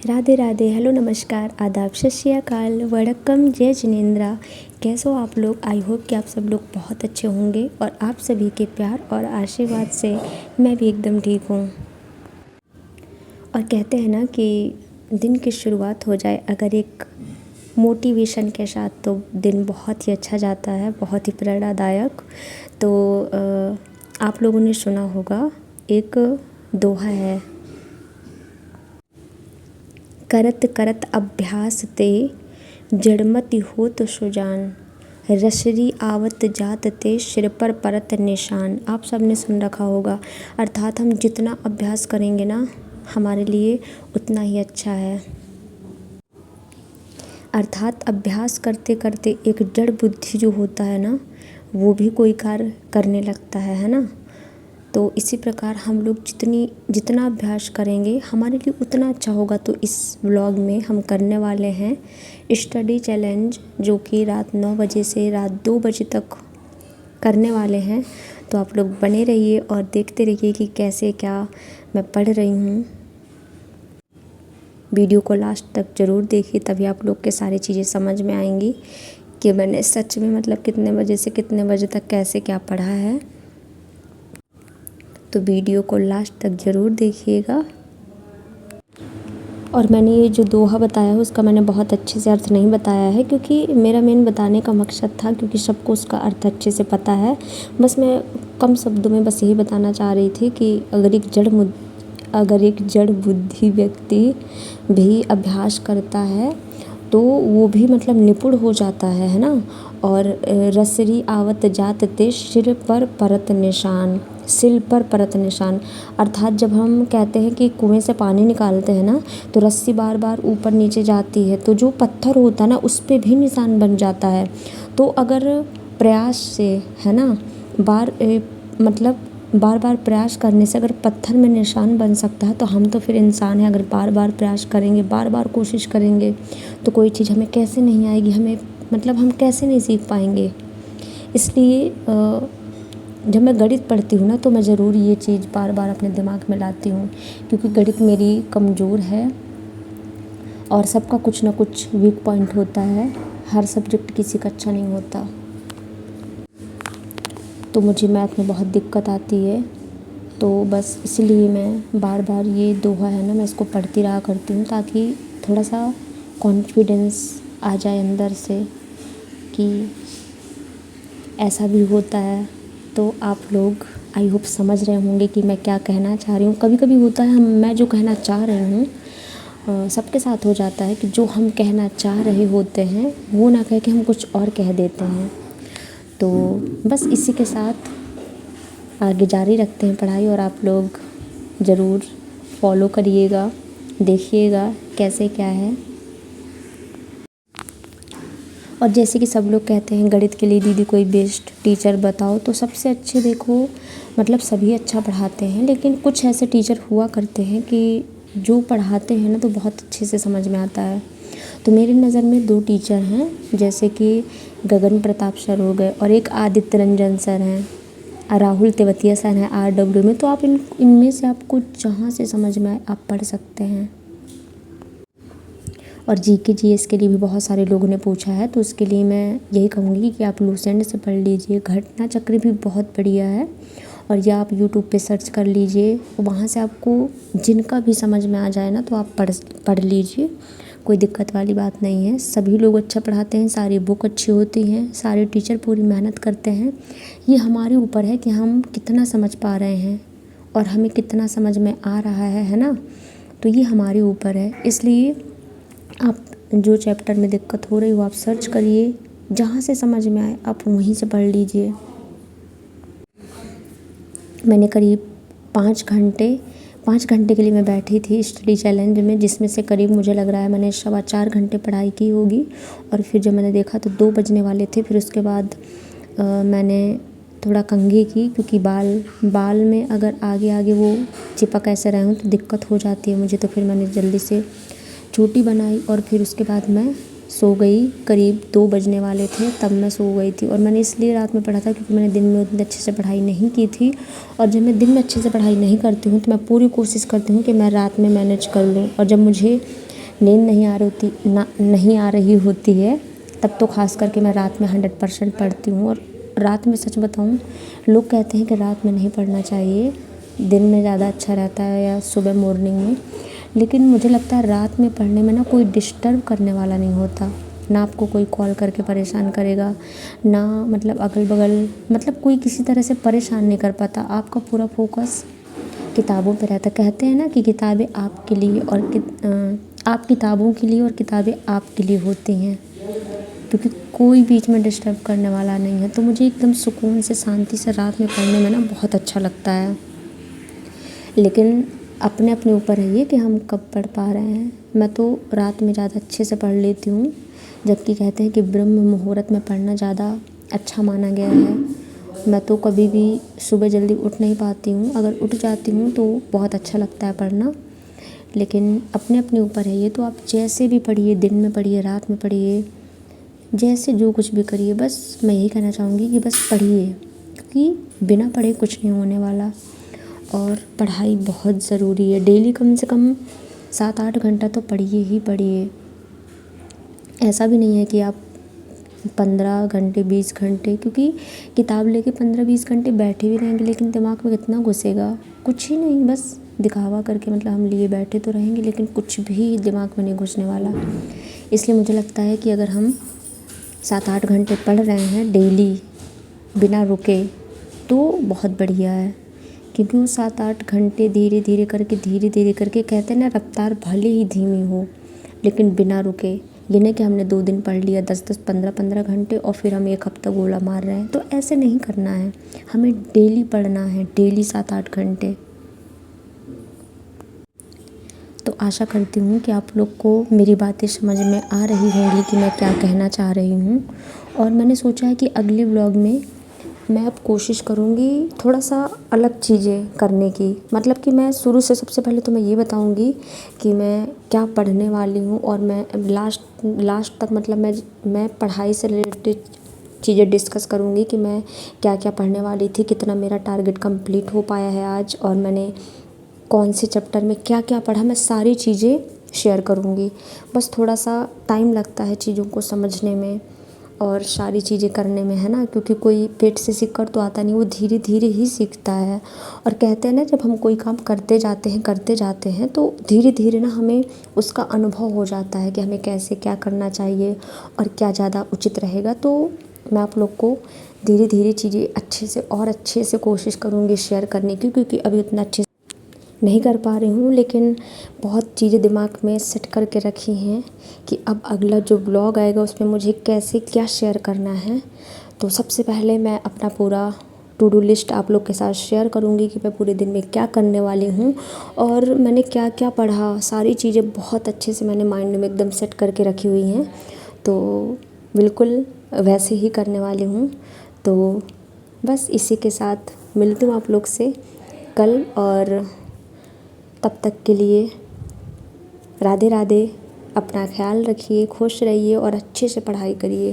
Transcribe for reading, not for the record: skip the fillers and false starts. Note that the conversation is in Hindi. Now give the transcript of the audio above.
राधे राधे, हेलो, नमस्कार, आदाब, सत श्री अकाल, वड़क्कम, जय जिनेंद्रा। कैसे हो आप लोग? आई होप कि आप सब लोग बहुत अच्छे होंगे और आप सभी के प्यार और आशीर्वाद से मैं भी एकदम ठीक हूँ। और कहते हैं ना कि दिन की शुरुआत हो जाए अगर एक मोटिवेशन के साथ तो दिन बहुत ही अच्छा जाता है, बहुत ही प्रेरणादायक। तो आप लोगों ने सुना होगा, एक दोहा है, करत करत अभ्यास ते जड़मति होत सुजान, रसरी आवत जात ते सिर पर परत निशान। आप सब ने सुन रखा होगा। अर्थात हम जितना अभ्यास करेंगे ना, हमारे लिए उतना ही अच्छा है। अर्थात अभ्यास करते करते एक जड़ बुद्धि जो होता है ना, वो भी कोई कार्य करने लगता है ना। तो इसी प्रकार हम लोग जितना अभ्यास करेंगे हमारे लिए उतना अच्छा होगा। तो इस व्लॉग में हम करने वाले हैं स्टडी चैलेंज, जो कि रात 9 बजे से रात 2 बजे तक करने वाले हैं। तो आप लोग बने रहिए और देखते रहिए कि कैसे क्या मैं पढ़ रही हूँ। वीडियो को लास्ट तक ज़रूर देखिए, तभी आप लोग के सारी चीज़ें समझ में आएंगी कि मैंने सच में मतलब कितने बजे से कितने बजे तक कैसे क्या पढ़ा है। तो वीडियो को लास्ट तक ज़रूर देखिएगा। और मैंने ये जो दोहा बताया है उसका मैंने बहुत अच्छे से अर्थ नहीं बताया है, क्योंकि मेरा मेन बताने का मकसद था, क्योंकि सबको उसका अर्थ अच्छे से पता है। बस मैं कम शब्दों में बस यही बताना चाह रही थी कि अगर एक जड़ बुद्धि व्यक्ति भी अभ्यास करता है तो वो भी मतलब निपुण हो जाता है ना। और रसरी आवत जात ते सिर पर परत निशान, सिल पर परत निशान। अर्थात जब हम कहते हैं कि कुएं से पानी निकालते हैं ना, तो रस्सी बार बार ऊपर नीचे जाती है, तो जो पत्थर होता है ना उस पे भी निशान बन जाता है। तो अगर प्रयास से, है ना, मतलब बार बार प्रयास करने से अगर पत्थर में निशान बन सकता है, तो हम तो फिर इंसान हैं। अगर बार बार प्रयास करेंगे, बार बार कोशिश करेंगे, तो कोई चीज़ हमें कैसे नहीं आएगी, हमें मतलब हम कैसे नहीं सीख पाएंगे। इसलिए जब मैं गणित पढ़ती हूँ ना, तो मैं ज़रूर ये चीज़ बार बार अपने दिमाग में लाती हूँ, क्योंकि गणित मेरी कमज़ोर है और सबका कुछ ना कुछ वीक पॉइंट होता है। हर सब्जेक्ट किसी का अच्छा नहीं होता। तो मुझे मैथ में बहुत दिक्कत आती है। तो बस इसलिए मैं बार बार ये दोहा है ना, मैं इसको पढ़ती रहा करती हूँ, ताकि थोड़ा सा कॉन्फिडेंस आ जाए अंदर से कि ऐसा भी होता है। तो आप लोग आई होप समझ रहे होंगे कि मैं क्या कहना चाह रही हूँ। कभी कभी होता है मैं जो कहना चाह रही हूँ सबके साथ हो जाता है कि जो हम कहना चाह रहे होते हैं वो ना कह के हम कुछ और कह देते हैं। तो बस इसी के साथ आगे जारी रखते हैं पढ़ाई, और आप लोग ज़रूर फॉलो करिएगा, देखिएगा कैसे क्या है। और जैसे कि सब लोग कहते हैं गणित के लिए दीदी कोई बेस्ट टीचर बताओ, तो सबसे अच्छे देखो, मतलब सभी अच्छा पढ़ाते हैं, लेकिन कुछ ऐसे टीचर हुआ करते हैं कि जो पढ़ाते हैं ना तो बहुत अच्छे से समझ में आता है। तो मेरी नज़र में 2 टीचर हैं, जैसे कि गगन प्रताप सर हो गए और एक आदित्य रंजन सर हैं, राहुल तेवतिया सर हैं RW में। तो आप इनमें से आपको जहाँ से समझ में आए आप पढ़ सकते हैं। और GK GS के लिए भी बहुत सारे लोगों ने पूछा है, तो उसके लिए मैं यही कहूँगी कि आप लूसेंट से पढ़ लीजिए। घटना चक्र भी बहुत बढ़िया है, और या आप यूट्यूब पे सर्च कर लीजिए, वहाँ से आपको जिनका भी समझ में आ जाए ना तो आप पढ़ लीजिए। कोई दिक्कत वाली बात नहीं है, सभी लोग अच्छा पढ़ाते हैं, सारी बुक अच्छी होती हैं, सारे टीचर पूरी मेहनत करते हैं। ये हमारे ऊपर है कि हम कितना समझ पा रहे हैं और हमें कितना समझ में आ रहा है ना। तो ये हमारे ऊपर है। इसलिए आप जो चैप्टर में दिक्कत हो रही हो आप सर्च करिए, जहाँ से समझ में आए आप वहीं से पढ़ लीजिए। मैंने करीब 5 घंटे के लिए मैं बैठी थी स्टडी चैलेंज में, जिसमें से करीब मुझे लग रहा है मैंने 4.25 घंटे पढ़ाई की होगी। और फिर जब मैंने देखा तो 2 बजने वाले थे। फिर उसके बाद मैंने थोड़ा कंघी की, क्योंकि बाल में अगर आगे आगे वो चिपक ऐसे रहे हों तो दिक्कत हो जाती है मुझे। तो फिर मैंने जल्दी से चोटी बनाई और फिर उसके बाद मैं सो गई। करीब 2 बजने वाले थे तब मैं सो गई थी। और मैंने इसलिए रात में पढ़ा था क्योंकि मैंने दिन में उतने अच्छे से पढ़ाई नहीं की थी। और जब मैं दिन में अच्छे से पढ़ाई नहीं करती हूँ तो मैं पूरी कोशिश करती हूँ कि मैं रात में मैनेज कर लूँ। और जब मुझे नींद नहीं आ रही होती है तब तो ख़ास करके मैं रात में 100% पढ़ती हूँ। और रात में सच बताऊँ, लोग कहते हैं कि रात में नहीं पढ़ना चाहिए, दिन में ज़्यादा अच्छा रहता है या सुबह मॉर्निंग में, लेकिन मुझे लगता है रात में पढ़ने में ना कोई डिस्टर्ब करने वाला नहीं होता, ना आपको कोई कॉल करके परेशान करेगा, ना मतलब अगल बगल मतलब कोई किसी तरह से परेशान नहीं कर पाता। आपका पूरा फोकस किताबों पे रहता है। कहते हैं ना कि किताबें आपके लिए और आप किताबों के लिए और किताबें आपके लिए होती हैं, क्योंकि कोई बीच में डिस्टर्ब करने वाला नहीं है। तो मुझे एकदम सुकून से शांति से रात में पढ़ने में ना बहुत अच्छा लगता है। लेकिन अपने अपने ऊपर है ये कि हम कब पढ़ पा रहे हैं। मैं तो रात में ज़्यादा अच्छे से पढ़ लेती हूँ, जबकि कहते हैं कि ब्रह्म मुहूर्त में पढ़ना ज़्यादा अच्छा माना गया है। मैं तो कभी भी सुबह जल्दी उठ नहीं पाती हूँ, अगर उठ जाती हूँ तो बहुत अच्छा लगता है पढ़ना। लेकिन अपने अपने ऊपर है ये, तो आप जैसे भी पढ़िए, दिन में पढ़िए, रात में पढ़िए, जैसे जो कुछ भी करिए, बस मैं यही कहना चाहूँगी कि बस पढ़िए, क्योंकि बिना पढ़े कुछ नहीं होने वाला। और पढ़ाई बहुत ज़रूरी है, डेली कम से कम 7-8 घंटा तो पढ़िए ही पढ़िए। ऐसा भी नहीं है कि आप 15 घंटे 20 घंटे, क्योंकि किताब लेके 15-20 घंटे बैठे भी रहेंगे लेकिन दिमाग में कितना घुसेगा, कुछ ही नहीं, बस दिखावा करके मतलब हम लिए बैठे तो रहेंगे लेकिन कुछ भी दिमाग में नहीं घुसने वाला। इसलिए मुझे लगता है कि अगर हम 7-8 घंटे पढ़ रहे हैं डेली बिना रुके तो बहुत बढ़िया है, क्योंकि वो 7-8 घंटे धीरे धीरे करके कहते हैं ना, रफ्तार भले ही धीमी हो लेकिन बिना रुके। ये नहीं कि हमने 2 दिन पढ़ लिया 10-10 15-15 घंटे और फिर हम 1 हफ्ता गोला मार रहे हैं, तो ऐसे नहीं करना है। हमें डेली पढ़ना है, डेली 7-8 घंटे। तो आशा करती हूँ कि आप लोग को मेरी बातें समझ में आ रही होंगी कि मैं क्या कहना चाह रही हूँ। और मैंने सोचा है कि अगले व्लॉग में मैं अब कोशिश करूँगी थोड़ा सा अलग चीज़ें करने की। मतलब कि मैं शुरू से सबसे पहले तो मैं ये बताऊँगी कि मैं क्या पढ़ने वाली हूँ, और मैं लास्ट तक मतलब मैं पढ़ाई से रिलेटेड चीज़ें डिस्कस करूँगी कि मैं क्या क्या पढ़ने वाली थी, कितना मेरा टारगेट कंप्लीट हो पाया है आज, और मैंने कौन से चैप्टर में क्या क्या पढ़ा, मैं सारी चीज़ें शेयर करूँगी। बस थोड़ा सा टाइम लगता है चीज़ों को समझने में और सारी चीज़ें करने में, है ना, क्योंकि कोई पेट से सीख कर तो आता नहीं, वो धीरे धीरे ही सीखता है। और कहते हैं ना, जब हम कोई काम करते जाते हैं तो धीरे धीरे ना हमें उसका अनुभव हो जाता है कि हमें कैसे क्या करना चाहिए और क्या ज़्यादा उचित रहेगा। तो मैं आप लोग को धीरे धीरे चीज़ें अच्छे से कोशिश करूँगी शेयर करने की, क्योंकि अभी उतना अच्छे नहीं कर पा रही हूँ, लेकिन बहुत चीज़ें दिमाग में सेट करके रखी हैं कि अब अगला जो ब्लॉग आएगा उसमें मुझे कैसे क्या शेयर करना है। तो सबसे पहले मैं अपना पूरा टू डू लिस्ट आप लोग के साथ शेयर करूँगी कि मैं पूरे दिन में क्या करने वाली हूँ और मैंने क्या क्या पढ़ा। सारी चीज़ें बहुत अच्छे से मैंने माइंड में एकदम सेट करके रखी हुई हैं, तो बिल्कुल वैसे ही करने वाली हूँ। तो बस इसी के साथ मिलती हूँ आप लोग से कल, और तब तक के लिए राधे राधे। अपना ख्याल रखिए, खुश रहिए और अच्छे से पढ़ाई करिए।